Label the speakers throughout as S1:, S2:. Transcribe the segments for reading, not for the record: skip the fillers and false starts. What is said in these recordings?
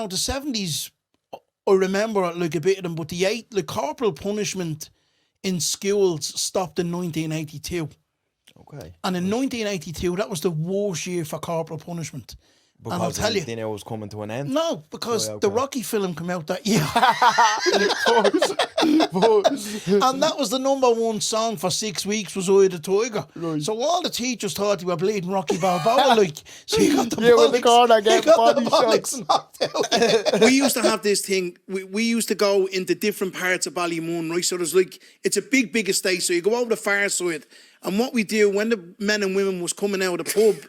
S1: know, the 70s, I remember like a bit of them, but the corporal punishment in schools stopped in 1982.
S2: Okay.
S1: And in 1982, that was the worst year for corporal punishment.
S2: Because
S1: and I'll tell you,
S2: it was coming to an end.
S1: No, because the Rocky film came out that year. And that was the #1 song for 6 weeks was Eye of the Tiger. Right. So all the teachers thought they were bleeding Rocky Balboa, like. So you got the bollocks,
S2: the corner getting body
S1: shots. Knocked out.
S3: We used to have this thing, we used to go into different parts of Ballymun, right? So there's like, it's a big estate, so you go over the far side. And what we do, when the men and women was coming out of the pub,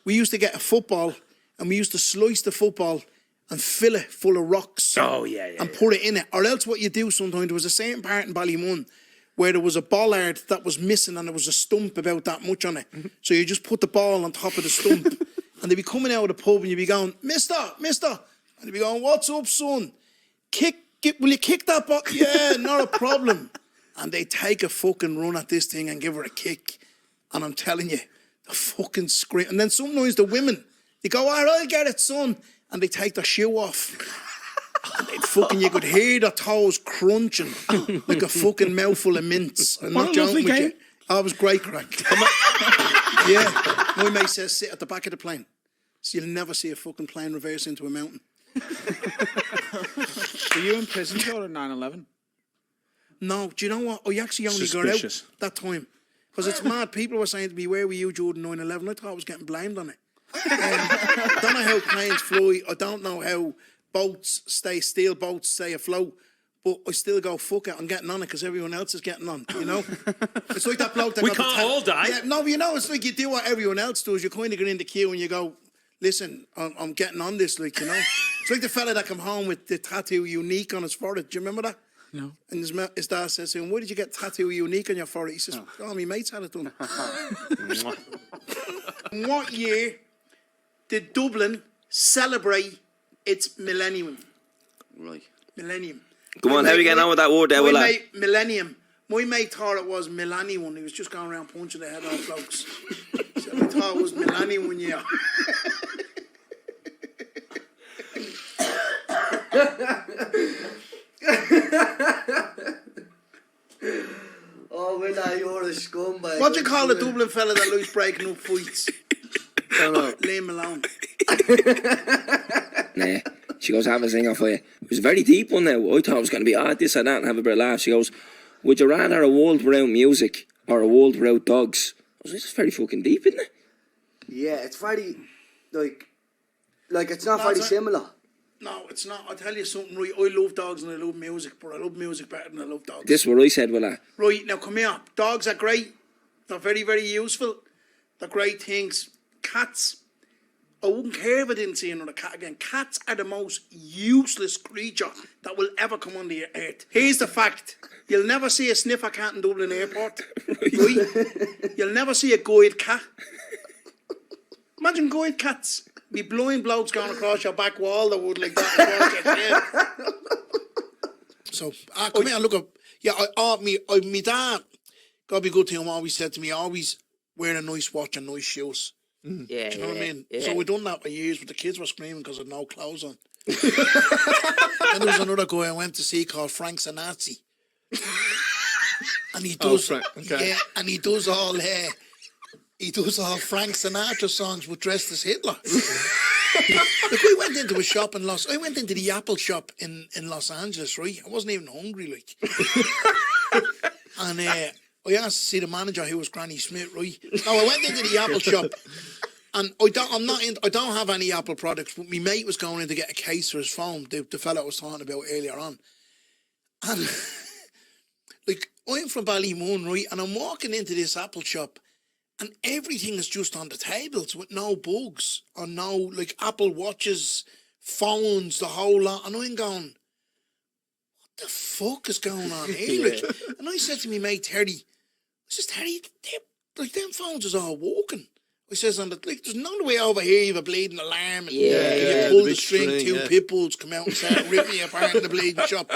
S3: we used to get a football and we used to slice the football and fill it full of rocks.
S4: Oh, yeah.
S3: And put it in it. Or else what you do sometimes, there was a certain part in Ballymun where there was a bollard that was missing and there was a stump about that much on it. So you just put the ball on top of the stump and they'd be coming out of the pub and you'd be going, Mister. And they'd be going, what's up, son? Will you kick that ball? Yeah, not a problem. And they take a fucking run at this thing and give her a kick. And I'm telling you, the fucking scream. And then sometimes the women, they go, all right, I'll get it, son. And they take their shoe off. And they'd fucking, you could hear their toes crunching like a fucking mouthful of mints. I'm not joking with you. Oh, it was great crack. Yeah. My mate says, sit at the back of the plane. So you'll never see a fucking plane reverse into a mountain.
S4: Were you in prison for 9/11?
S3: No, do you know what? I actually only got out that time. Because it's mad. People were saying to me, where were you during 9/11? I thought I was getting blamed on it. I don't know how planes fly. I don't know how steel boats stay afloat. But I still go, fuck it, I'm getting on it because everyone else is getting on, you know? It's like that bloke that
S4: we can't all die.
S3: Yeah, no, you know, it's like you do what everyone else does. You kind of get in the queue and you go, listen, I'm getting on this, like, you know? It's like the fella that come home with the tattoo unique on his forehead. Do you remember that?
S4: No.
S3: And his dad says to him, why did you get tattoo unique on your forehead? He says, oh, my mates had it done. What year did Dublin celebrate its millennium?
S5: Right.
S3: Millennium.
S5: Come on, how are you getting on with that word there, Willa?
S3: Millennium. My mate thought it was millennium. He was just going around punching the head off blokes. So I thought it was millennium year.
S6: Oh, Willa, you're a scumbag.
S3: What do you call the Dublin fella that likes breaking up fights?
S6: Don't know.
S3: Leave him alone.
S5: Nah. She goes, I have a singer for you. It was a very deep one now. I thought it was going to be this and that and have a bit of laugh. She goes, would you rather a world without music or a world without dogs? I was like, this is very fucking deep, isn't it?
S6: Yeah, it's very, like it's not very similar.
S3: No, it's not. I'll tell you something, right? I love dogs and I love music, but I love music better than I love dogs.
S5: This is what I said, Willa.
S3: Right, now come here. Dogs are great. They're very, very useful. They're great things. Cats, I wouldn't care if I didn't see another cat again. Cats are the most useless creature that will ever come on the earth. Here's the fact. You'll never see a sniffer cat in Dublin Airport. Right? You'll never see a guide cat. Imagine guide cats. Be blind blokes going across your back wall that would like that across your head. So, come here, look up. Yeah, me dad, gotta be good to him, always said to me, always wear a nice watch and nice shoes.
S5: Yeah,
S3: do you know what I mean?
S5: Yeah.
S3: So we done that for years, but the kids were screaming because I had no clothes on. Then there was another guy I went to see called Frank Sinatra. And he does, yeah, and he does all Frank Sinatra songs with dressed as Hitler. Look, I went into the Apple shop in Los Angeles, right? I wasn't even hungry, like. And I asked to see the manager, who was Granny Smith, right? No, I went into the Apple shop, and I don't have any Apple products, but my mate was going in to get a case for his phone, the fella I was talking about earlier on. And, like, I'm from Ballymun, right? And I'm walking into this Apple shop, and everything is just on the tables with no bugs, or no, like, Apple Watches, phones, the whole lot. And I'm going, what the fuck is going on here? Like, and I said to me mate, Terry, them phones is all working. I says, there's none way over here you have a bleeding alarm and you pull the string, two pit bulls come out and start ripping you apart in the bleeding shop.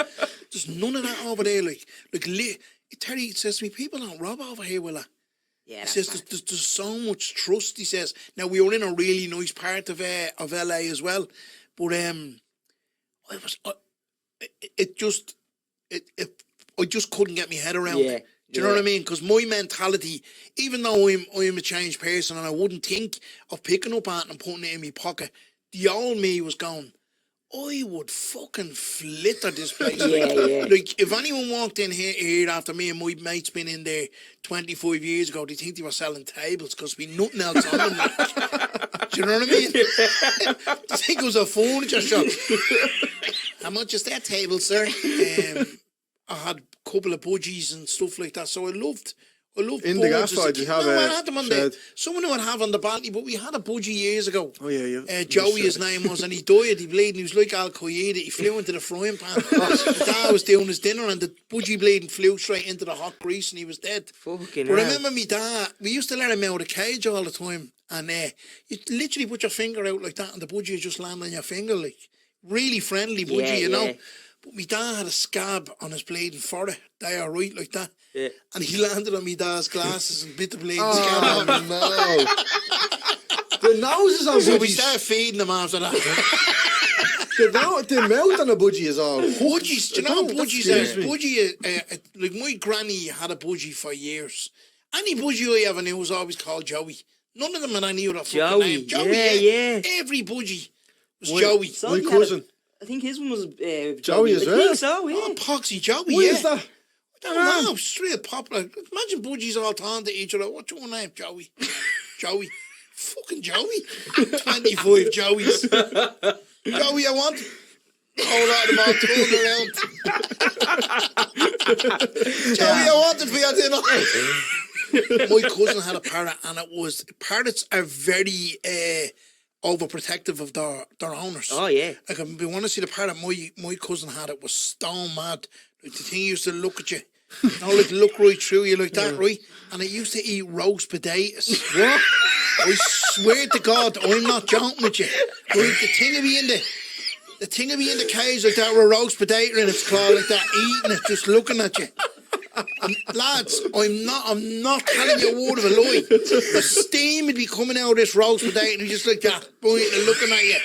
S3: There's none of that over there. Like Terry says to me, people don't rob over here, Willa.
S7: Yeah,
S3: He
S7: that's
S3: says
S7: mad.
S3: there's so much trust. He says now we were in a really nice part of LA as well, but I was it just I just couldn't get my head around
S7: Yeah,
S3: it. Do you know what I
S7: yeah.
S3: mean? Because my mentality, even though I'm a changed person and I wouldn't think of picking up ant and putting it in my pocket, the old me was going, I would fucking flitter this place.
S7: Yeah, yeah.
S3: Like, if anyone walked in here after me and my mate's been in there 25 years ago, they think they were selling tables because we nothing else on them. Like. Do you know what I mean? They think it was a furniture shop. How much is that table, sir? I had a couple of budgies and stuff like that, so I loved
S2: In the
S3: boards as a
S2: gasside, you
S3: kid.
S2: have
S3: No, I
S2: a
S3: had them on
S2: shed.
S3: someone would have on the balcony, but we had a budgie years ago.
S2: Oh, yeah.
S3: Joey, his name was, and he died. He bleeding. He was like Al Qaeda. He flew into the frying pan. His dad was doing his dinner, and the budgie bleeding flew straight into the hot grease, and he was dead.
S7: Fucking
S3: But I
S7: hell.
S3: remember me dad. We used to let him out of the cage all the time, and you literally put your finger out like that, and the budgie would just land on your finger, like really friendly budgie,
S7: Yeah,
S3: you know.
S7: yeah.
S3: But me dad had a scab on his bleeding forehead. They are right like that.
S7: Yeah.
S3: And he landed on me dad's glasses and bit the bleeding
S2: Oh,
S3: scab on.
S2: no. The nose is on
S3: So we
S2: budgies.
S3: started feeding them after that.
S2: The mouth on a budgie is all...
S3: Budgies, do you know what
S2: That
S3: budgies are?
S2: scares me.
S3: Budgie, like my granny had a budgie for years. Any budgie I ever knew was always called Joey. None of them had any other fucking
S7: Joey,
S3: name. Joey,
S7: yeah.
S3: Every budgie was Joey.
S7: So
S2: My
S7: he had
S2: cousin.
S7: I think his one was
S2: Joey as
S7: I
S2: well?
S7: think so, yeah.
S3: Oh, Poxy Joey,
S2: What
S3: yeah.
S2: is that?
S3: I don't know, straight popular. Imagine budgies all talking to each other. What's your name? Joey. Joey. Fucking Joey. 25 Joeys. Joey, I want... Whole lot of them all turned around. Joey, I want it for your dinner. My cousin had a parrot, and parrots are very overprotective of their owners.
S7: Oh, yeah.
S3: Like, if you want to see the parrot my cousin had, it was stone mad. Like, the thing used to look at you, like look right through you like that, right? And it used to eat roast potatoes. What? I swear to God, I'm not joking with you. Right, the thing would be in the cage like that with a roast potato in its claw like that, eating it, just looking at you. And lads, I'm not telling you a word of a lie. The steam would be coming out of this roast potato and just like that, biting and looking at you.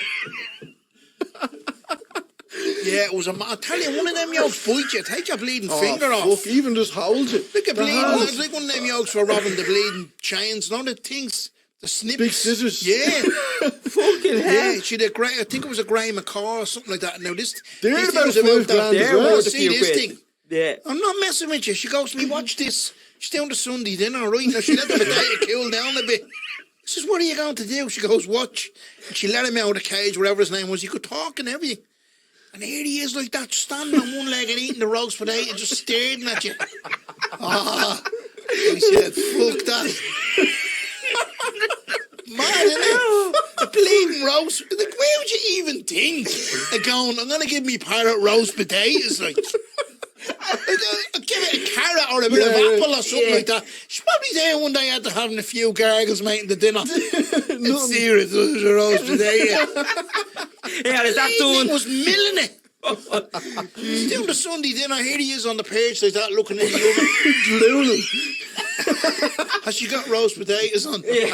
S3: Yeah, it was I tell you, one of them yokes bite you, take your bleeding finger off.
S2: Fuck, even just holds it.
S3: Look at
S2: The
S3: bleeding,
S2: hands.
S3: it's like one of them yokes for robbing the bleeding chains, not the things, the snips.
S2: Big scissors.
S3: Yeah.
S7: Fucking hell.
S3: Yeah, she did great. I think it was a Grey Macaw or something like that. Now this
S2: They're
S3: these
S2: about
S3: things about
S2: 5 grand
S3: that.
S2: as well.
S7: worth a
S3: See
S7: few
S3: this
S7: quid.
S3: thing.
S7: Yeah.
S3: I'm not messing with you. She goes to me, watch this. She's down to Sunday dinner, right? Now she let the potato cool down a bit. I says, what are you going to do? She goes, watch. And she let him out of the cage, whatever his name was. He could talk and everything. And here he is like that, standing on one leg and eating the roast potato, just staring at you. Ah. He said, fuck that. Mad, innit? A bleeding roast. Like, where would you even think of going, I'm going to give me parrot roast potatoes, like... I'll give it a carrot or a bit of apple or something like that. She's probably there one day after having a few gargles making the dinner. It's serious, it was a roast potato.
S7: Yeah, is that
S3: He
S7: doing?
S3: was milling it. He's doing the Sunday dinner. Here he is on the page like that, looking in the oven. Has she got roast potatoes on? Yeah.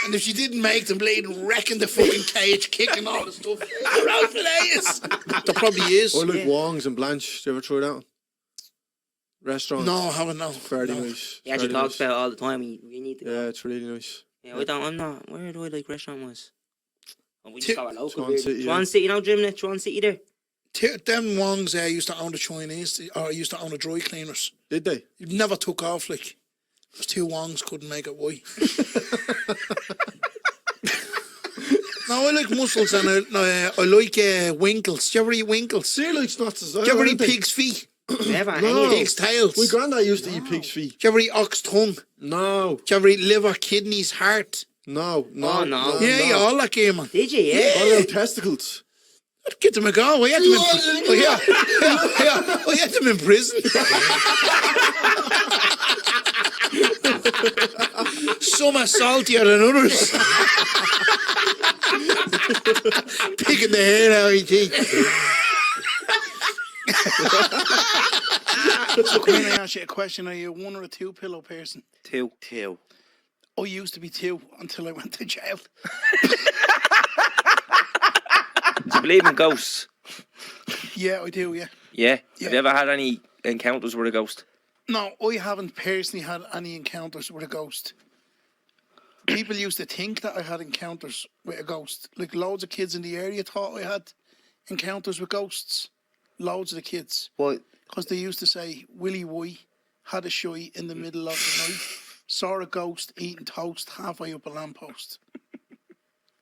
S3: And if she didn't make them, bleeding, wrecking the fucking cage, kicking all the stuff. Roast potatoes. There probably is.
S2: Or like Wong's and Blanche. Do you ever try that one? Restaurant.
S3: No, I haven't. No.
S2: Very
S3: No.
S2: nice.
S7: He actually
S2: Very
S7: talks
S2: nice.
S7: about it all the time. We need to go.
S2: Yeah, it's really nice.
S7: Yeah, I'm not. Where do I like restaurant was? Oh, we just got our local.
S2: Swan
S7: Really.
S2: City, yeah.
S7: Swan City, you know, Jim, Swan City there.
S3: Them Wongs used to own the Chinese, or used to own the dry cleaners.
S2: Did they?
S3: It never took off, like. Those two Wongs couldn't make it white. No, I like mussels and I like winkles. Do you ever eat winkles?
S2: They're like snots as well.
S3: Do you ever
S2: aren't
S3: eat
S2: they?
S3: pig's feet?
S7: Never.
S2: No.
S7: Any
S3: Pig's tails?
S2: My
S3: Do
S2: granddad used to eat pig's feet.
S3: you ever eat ox tongue?
S2: No.
S3: Do you ever eat liver, kidneys, heart?
S2: No.
S7: Oh, no.
S3: Yeah, all that game, man.
S7: Did you? Yeah.
S2: What about testicles?
S3: I'd get them a go. I had them I had them in prison. Some are saltier than others. Picking the hair out of your teeth. So can I ask you a question? Are you a one or a two pillow person?
S7: Two.
S3: I used to be 2 until I went to jail.
S5: Do you believe in ghosts?
S3: Yeah, I do, yeah.
S5: Yeah.
S3: Yeah.
S5: Have you ever had any encounters with a ghost?
S3: No, I haven't personally had any encounters with a ghost. People used to think that I had encounters with a ghost. Like, loads of kids in the area thought I had encounters with ghosts. Loads of the kids.
S6: What?
S3: Because they used to say, Willie Wee had a shy in the middle of the night, saw a ghost eating toast halfway up a lamppost.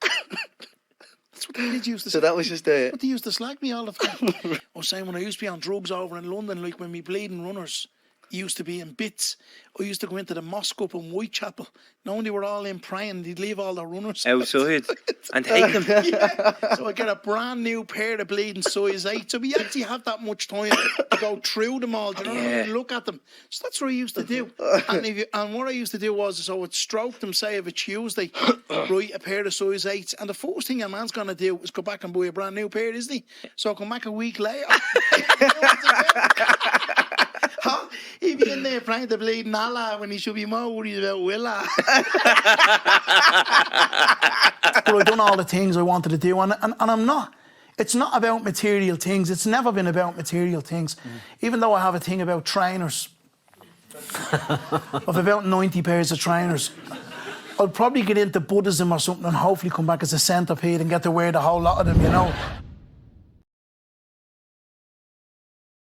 S3: That's what the kids used to say.
S6: So that was just a...
S3: But they used to slag me all the time. I was saying when I used to be on drugs over in London, like when me bleeding runners used to be in bits, I used to go into the mosque up in Whitechapel. Now when they were all in praying, they'd leave all their runners
S5: Outside and take them.
S3: Yeah. So I get a brand new pair of bleeding size 8. So we actually have that much time to go through them all, do you know what I mean? And look at them. So that's what I used to do. And what I used to do was, so I would stroke them, say, of a Tuesday, right, a pair of size 8s. And the first thing a man's going to do is go back and buy a brand new pair, isn't he? So I come back a week later. Huh? He'd be in there praying to bleeding Allah when he should be more worried about Willa. But I've done all the things I wanted to do, and I'm not. It's not about material things. It's never been about material things. Even though I have a thing about trainers. I've about 90 pairs of trainers. I'll probably get into Buddhism or something and hopefully come back as a centipede and get to wear the whole lot of them, you know.